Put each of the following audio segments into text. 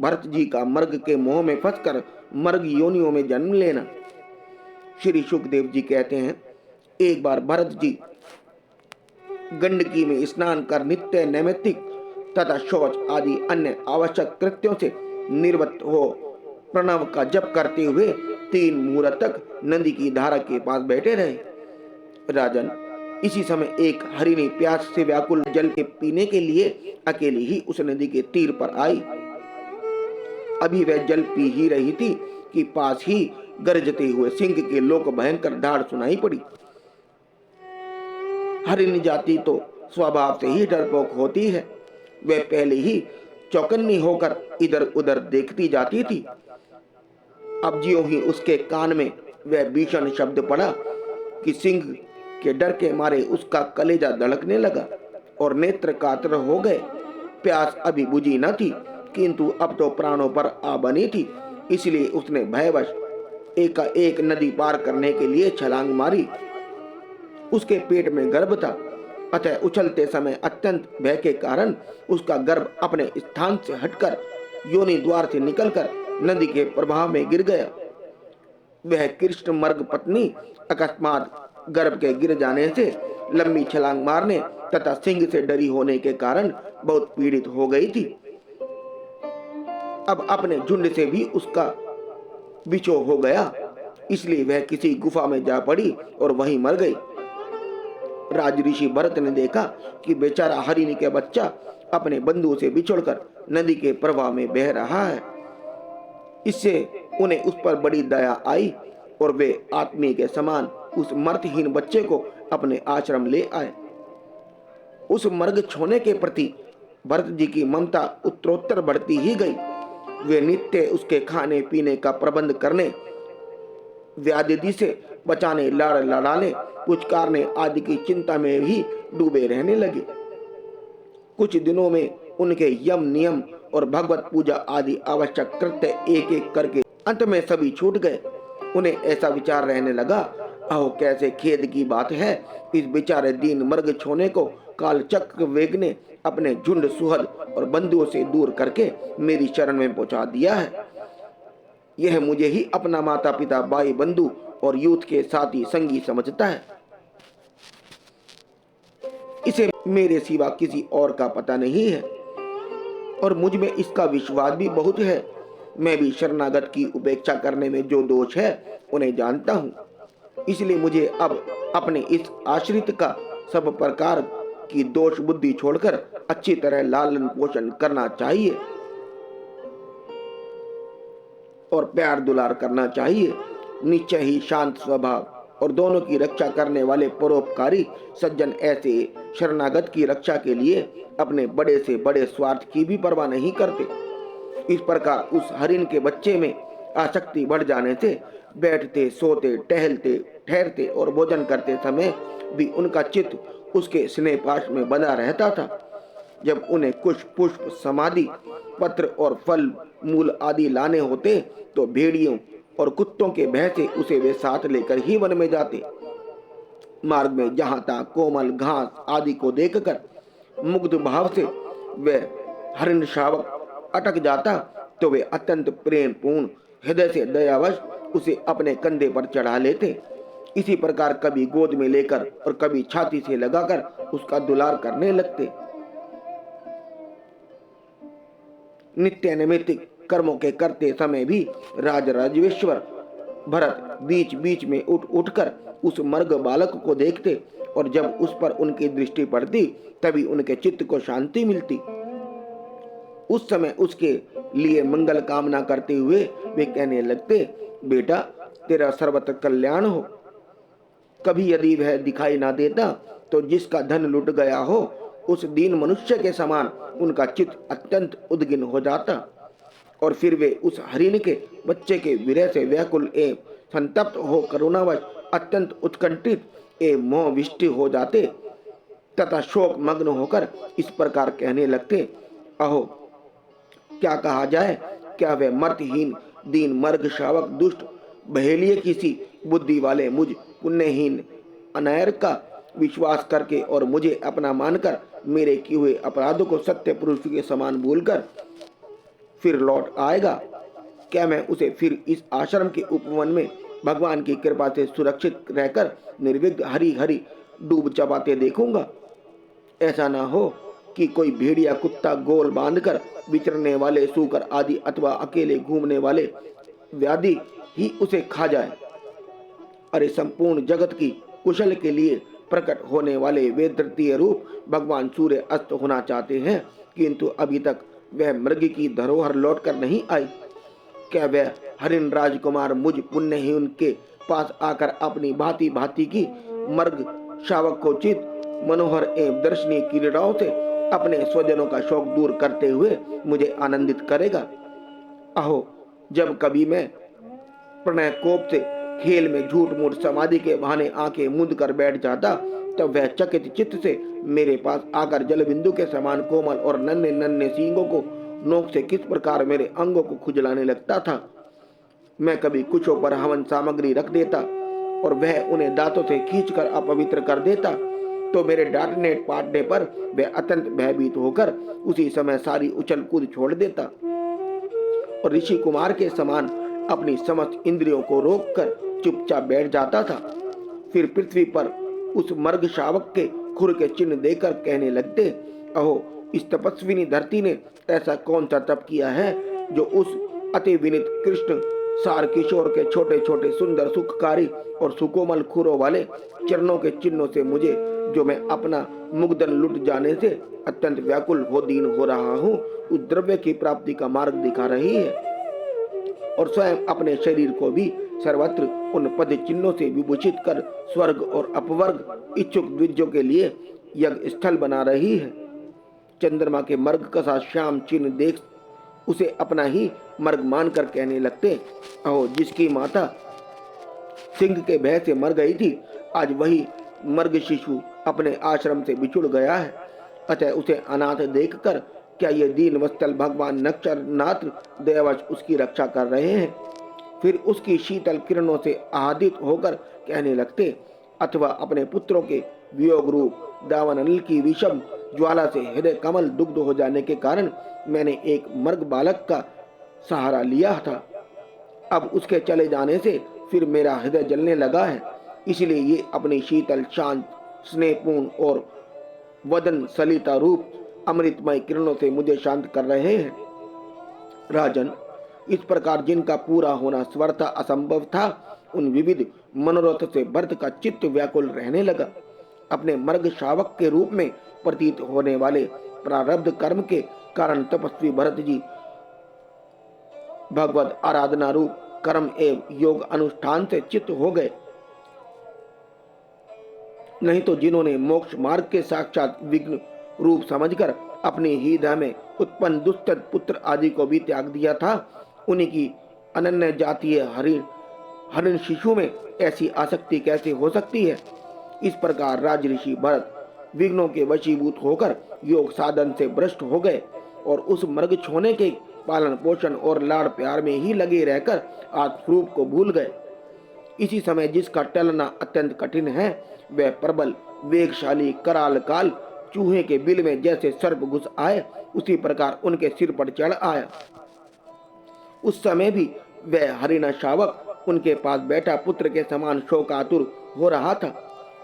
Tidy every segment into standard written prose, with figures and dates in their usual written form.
भरत जी का मर्ग के मोह में फंसकर मर्ग योनियों में जन्म लेना। श्री सुखदेव जी कहते हैं, एक बार भरत जी गंडकी में स्नान कर नित्य नैमित्तिक तथा शौच आदि अन्य आवश्यक कृत्यों से निर्वृत्त हो प्रणव का जप करते हुए 3 मुहूर्त तक नदी की धारा के पास बैठे रहे। राजन, इसी समय एक हरिणी प्यास से व्याकुल जल के पीने के लिए अकेली ही उस नदी के तीर पर आई। अभी वह जल पी ही रही थी कि पास ही गरजते हुए सिंह के लोक भयंकर धाड़ सुनाई पड़ी। हरिणी जाति तो स्वभाव से ही डरपोक होती है। वह पहले ही चौकन्नी होकर इधर उधर देखती जाती थी। अब ज्यों ही उसके कान में वह भीषण शब्द पड़ा कि सिंह के डर के मारे उसका कलेजा धड़कने लगा और नेत्र कातर हो गए। प्यास अभी बुझी न थी, किंतु अब तो प्राणों पर आ बनी थी, इसलिए उसने भयवश एकाएक नदी पार करने के लिए छलांग मारी। उसके पेट में गर्भ था, अतः उछलते समय अत्यंत भय के कारण उसका गर्भ अपने स्थान से हटकर योनि द्वार से निकलकर नदी के प्रवाह में गिर गया। वह कृष्ण मर्ग पत्नी अकस्मात गर्भ के गिर जाने से लंबी छलांग मारने तथा सिंह से डरी होने के कारण बहुत पीड़ित हो गई थी। अब अपने झुंड से भी उसका बिछोह हो गया, इसलिए वह किसी गुफा में जा पड़ी और वहीं मर गई। राज ऋषि भरत ने देखा कि बेचारा हरिणी के बच्चा अपने बंधु से बिछुड़कर नदी के प्रवाह में बह रहा है। इससे उन्हें उस पर बड़ी दया आई और वे आत्मी के समान उस मर्तहीन बच्चे को अपने आश्रम ले आए। उस मर्ग छोने के प्रति भरत जी की ममता उत्तरोत्तर बढ़ती ही गई। वे नित्य उसके खाने पीने का प्रबंध करने, व्याधि से बचाने, लाड़ लड़ाने, पुचकारने आदि की चिंता में ही डूबे रहने लगे। कुछ दिनों में उनके यम नियम और भगवत पूजा आदि आवश्यक कृत्य एक एक करके अंत में सभी छूट गए। उन्हें ऐसा विचार रहने लगा, अहो कैसे खेद की बात है, इस बेचारे दीन मर्ग छोने को कालचक्र वेग ने अपने झुंड सुहद और बंधुओं से दूर करके मेरी शरण में पहुंचा दिया है। यह मुझे ही अपना माता पिता, भाई बंधु और यूथ के साथी संगी समझता है। इसे मेरे सिवा किसी और का पता नहीं है और मुझ में इसका विश्वास भी बहुत है। मैं भी शरणागत की उपेक्षा करने में जो दोष है उन्हें जानता हूँ, इसलिए मुझे अब अपने इस आश्रित का सब प्रकार की दोष बुद्धि छोड़कर अच्छी तरह लालन पोषण करना चाहिए और प्यार दुलार करना चाहिए। निश्चय ही शांत स्वभाव और दोनों की रक्षा करने वाले परोपकारी सज्जन ऐसे शरणागत की रक्षा के लिए अपने बड़े से बड़े स्वार्थ की भी परवाह नहीं करते। इस प्रकार उस हरिण के बच्चे में आसक्ति बढ़ जाने से बैठते, सोते, टहलते, ठहरते और भोजन करते समय भी उनका चित्त उसके स्नेह पाश में बंधा रहता था। जब उन्हें कुछ पुष्प, समाधि, पत्र और फल मूल आदि लाने होते तो भेड़ियों और कुत्तों के भय से उसे वे साथ लेकर ही वन में जाते। मार्ग में जहां तहां कोमल घास आदि को देखकर मुग्ध भाव से वह हरिण शावक अटक जाता तो वे अत्यंत प्रेम पूर्ण हृदय से दयावश उसे अपने कंधे पर चढ़ा लेते। इसी प्रकार कभी गोद में लेकर और कभी छाती से लगाकर उसका दुलार करने लगते। नित्य नैमित्तिक कर्मों के करते समय भी राजराजेश्वर भरत बीच बीच में उठकर उस मर्ग बालक को देखते और जब उस पर उनकी दृष्टि पड़ती तभी उनके चित्त को शांति मिलती। उस समय उसके लिए मंगल कामना करते हुए वे कहने लगते, बेटा तेरा सर्वत्र कल्याण हो। कभी यदि वह दिखाई ना देता तो जिसका धन लुट गया हो उस दीन मनुष्य के समान उनका चित्त अत्यंत उद्गिन हो जाता और फिर वे उस हरिण के बच्चे के विरह से व्याकुल एवं संतप्त हो करुणावश अत्यंत उत्कंठित एवं मोहविष्ट हो जाते तथा शोक मग्न होकर इस प्रकार कहने लगते, अहो क्या कहा जाए, क्या वह मर्तहीन दीन मर्ग शावक दुष्ट बहेलिए किसी बुद्धि वाले मुझ पुण्यहीन अनायर का विश्वास करके और मुझे अपना मानकर मेरे किए हुए अपराधों को सत्य पुरुष के समान भूलकर फिर लौट आएगा? क्या मैं उसे फिर इस आश्रम के उपवन में भगवान की कृपा से सुरक्षित रहकर निर्विघ्न हरी हरी डूब चबाते देखूंगा? ऐसा ना हो कि कोई भेड़िया कुत्ता गोल बांधकर विचरने वाले सूकर आदि अथवा अकेले घूमने वाले व्याधि ही उसे खा जाए। अरे संपूर्ण जगत की कुशल के लिए प्रकट होने वाले वे तृतीय रूप भगवान सूर्य अस्त होना चाहते हैं, किंतु अभी तक वह मृग की धरोहर लौटकर नहीं आई। क्या वह हरिण राजकुमार मुझ पुण्यहीन के पास आकर अपनी भांति भांति की मर्ग शावक को चित मनोहर एवं दर्शनीय क्रीड़ाओं से अपने स्वजनों का शौक दूर करते हुए मुझे आनंदित करेगा? अहो, जब कभी मैं प्रणय कोप से खेल में झूठ मूठ समाधि के बहाने आंखें मूंद कर बैठ जाता, तब वह चकित चित्त से मेरे पास आकर जल बिंदु के समान कोमल और नन्हे नन्हे सींगों को नोक से किस प्रकार मेरे अंगों को खुजलाने लगता था। मैं कभी कुछों पर हवन सामग्री रख देता और वह उन्हें दांतों से खींचकर अपवित्र कर देता, तो मेरे डांटने पाटने पर वह अत्यंत भयभीत होकर उसी समय सारी उछल कूद छोड़ देता और ऋषि कुमार के समान अपनी समस्त इंद्रियों को रोककर चुपचाप बैठ जाता था। फिर पृथ्वी पर उस मर्ग शावक के खुर के चिन्ह देकर कहने लगते, अहो, इस तपस्विनी धरती ने ऐसा कौन सा तप किया है जो उस अति विनीत कृष्ण सार किशोर के छोटे छोटे सुंदर सुखकारी और सुकोमल खुरों वाले चरणों के चिन्हों से मुझे, जो मैं अपना मुग्धन लुट जाने से अत्यंत व्याकुल हो दीन हो रहा हूँ, उस द्रव्य की प्राप्ति का मार्ग दिखा रही है और स्वयं अपने शरीर को भी सर्वत्र उन पद चिन्हों से विभूषित कर स्वर्ग और अपवर्ग इच्छुक द्विजों के लिए यज्ञ स्थल बना रही है। चंद्रमा के मर्ग का सा श्याम चिन्ह देख उसे अपना ही मर्ग मानकर कहने लगते, अहो, जिसकी माता सिंह के भय से मर गई थी, आज वही मर्ग शिशु अपने आश्रम से बिछुड़ गया है। अतः उसे अनाथ देखकर क्या ये दीन वत्सल भगवान नक्षर नाथ दयावश उसकी रक्षा कर रहे हैं? फिर उसकी शीतल किरणों से आह्लादित होकर कहने लगते, अथवा अपने पुत्रों के वियोग रूप दावन अनिल की विषम ज्वाला से हृदय कमल दुग्ध हो जाने के कारण मैंने एक मर्ग बालक का सहारा लिया था। अब उसके चले जाने से फिर मेरा हृदय जलने लगा है, इसलिए ये अपनी शीतल शांत स्नेहपूर्ण और वदन सलिता रूप अमृतमय किरणों से मुझे शांत कर रहे हैं। राजन, इस प्रकार जिनका पूरा होना स्वरता असंभव था, उन विविध मनोरथ से भरत का चित्त व्याकुल रहने लगा। अपने मर्ग शावक के रूप में प्रतीत होने वाले प्रारब्ध कर्म के कारण तपस्वी भरत जी भगवत आराधना रूप कर्म एवं योग अनुष्ठान से चित्त हो गए। नहीं तो जिन्होंने मोक्ष मार्ग के साक्षात विघ्न रूप समझकर अपने ही हृदय में उत्पन्न दुष्ट पुत्र आदि को भी त्याग दिया था, उन्हीं की अनन्य जातीय हरिण शिशु में ऐसी आसक्ति कैसे हो सकती है? इस प्रकार राज ऋषि भरत विघ्नों के वशीभूत होकर योग साधन से भ्रष्ट हो गए और उस मर्ग छोने के पालन पोषण और लाड़ प्यार में ही लगे रहकर आत्मस्वरूप को भूल गए। इसी समय जिसका टलना अत्यंत कठिन है, वह प्रबल वेगशाली कराल काल चूहे के बिल में जैसे सर्प घुस आए, उसी प्रकार उनके सिर पर चढ़ आया। उस समय भी वह हरिणा शावक उनके पास बैठा पुत्र के समान शोकातुर हो रहा था।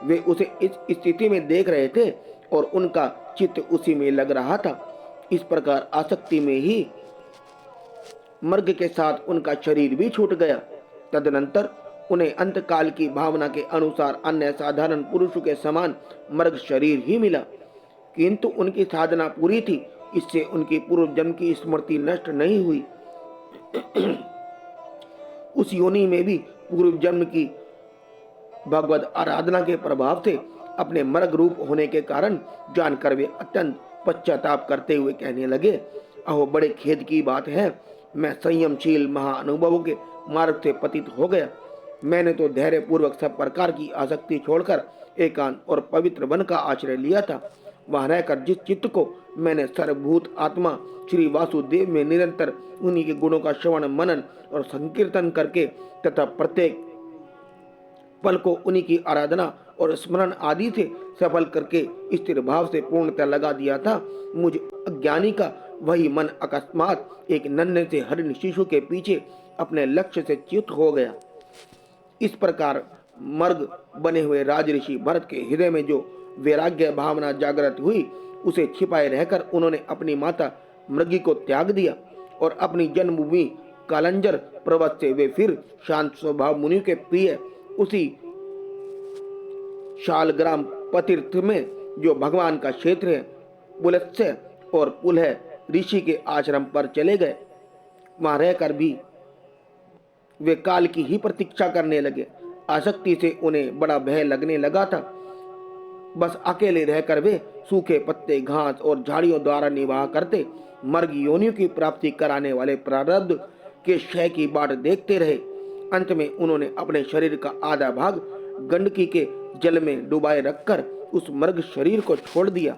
वे उसे इस स्थिति में देख रहे थे और उनका चित्त उसी में लग रहा था। इस प्रकार आसक्ति में ही मर्ग के साथ उनका शरीर भी छूट गया। तदनंतर उन्हें अंतकाल की भावना के अनुसार अन्य साधारण पुरुषों के समान मर्ग शरीर ही मिला, किंतु उनकी साधना पूरी थी, इससे उनकी पूर्व जन्म की स्मृति नष्ट नहीं हुई। उस योनि में भी पूर्व जन्म की भगवत आराधना के प्रभाव से अपने मर्ग रूप होने के कारण जानकर वे अत्यंत पश्चाताप करते हुए कहने लगे, अहो, बड़े खेद की बात है, मैं संयमशील महाअनुभवों के मार्ग से पतित हो गया। मैंने तो धैर्य पूर्वक सब प्रकार की आसक्ति छोड़कर एकांत और पवित्र वन का आश्रय लिया था। वहां रहकर जिस चित्त को मैंने सर्वभूत आत्मा श्री वासुदेव में निरंतर उन्हीं के गुणों का श्रवण मनन और संकीर्तन करके तथा प्रत्येक पल को उन्हीं की आराधना और स्मरण आदि से सफल करके स्थिर भाव से पूर्णतः लगा दिया था, मुझ अज्ञानी का वही मन अकस्मात एक नन्हे से हरिण शिशु के पीछे अपने लक्ष्य से च्युत हो गया। इस प्रकार मर्ग बने हुए राजऋषि भरत के हृदय में जो वैराग्य भावना जागृत हुई, उसे छिपाए रहकर उन्होंने अपनी माता मृगी को त्याग दिया और अपनी जन्मभूमि कालंजर पर्वत से वे फिर शांत स्वभाव मुनि के प्रिय उसी शालग्राम पतिर्थ में, जो भगवान का क्षेत्र है, पुलत्स्य और पुलह ऋषि के आश्रम पर चले गए। वहां रहकर भी वे काल की ही प्रतीक्षा करने लगे। आसक्ति से उन्हें बड़ा भय लगने लगा था। बस अकेले रहकर वे सूखे पत्ते, घास और झाड़ियों द्वारा निर्वाह करते मर्ग योनियों की प्राप्ति कराने वाले प्रारब्ध के क्षय की बाट देखते रहे। अंत में उन्होंने अपने शरीर का आधा भाग गंडकी के जल में डुबाए रखकर उस मर्ग शरीर को छोड़ दिया।